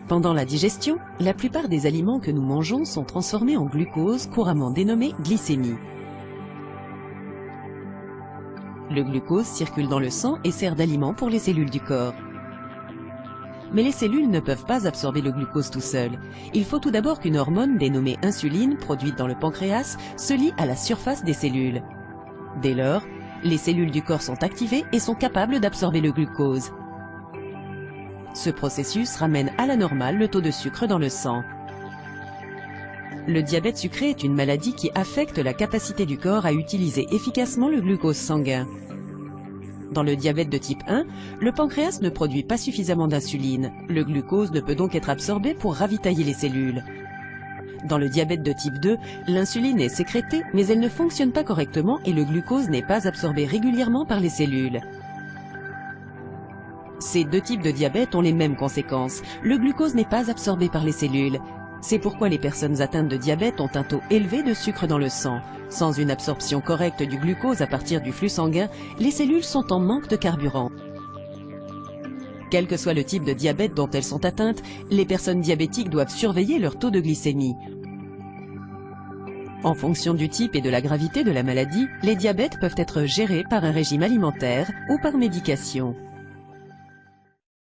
Pendant la digestion, la plupart des aliments que nous mangeons sont transformés en glucose, couramment dénommé glycémie. Le glucose circule dans le sang et sert d'aliment pour les cellules du corps. Mais les cellules ne peuvent pas absorber le glucose tout seul. Il faut tout d'abord qu'une hormone dénommée insuline, produite dans le pancréas, se lie à la surface des cellules. Dès lors, les cellules du corps sont activées et sont capables d'absorber le glucose. Ce processus ramène à la normale le taux de sucre dans le sang. Le diabète sucré est une maladie qui affecte la capacité du corps à utiliser efficacement le glucose sanguin. Dans le diabète de type 1, le pancréas ne produit pas suffisamment d'insuline. Le glucose ne peut donc être absorbé pour ravitailler les cellules. Dans le diabète de type 2, l'insuline est sécrétée, mais elle ne fonctionne pas correctement et le glucose n'est pas absorbé régulièrement par les cellules. Ces deux types de diabète ont les mêmes conséquences. Le glucose n'est pas absorbé par les cellules. C'est pourquoi les personnes atteintes de diabète ont un taux élevé de sucre dans le sang. Sans une absorption correcte du glucose à partir du flux sanguin, les cellules sont en manque de carburant. Quel que soit le type de diabète dont elles sont atteintes, les personnes diabétiques doivent surveiller leur taux de glycémie. En fonction du type et de la gravité de la maladie, les diabètes peuvent être gérés par un régime alimentaire ou par médication.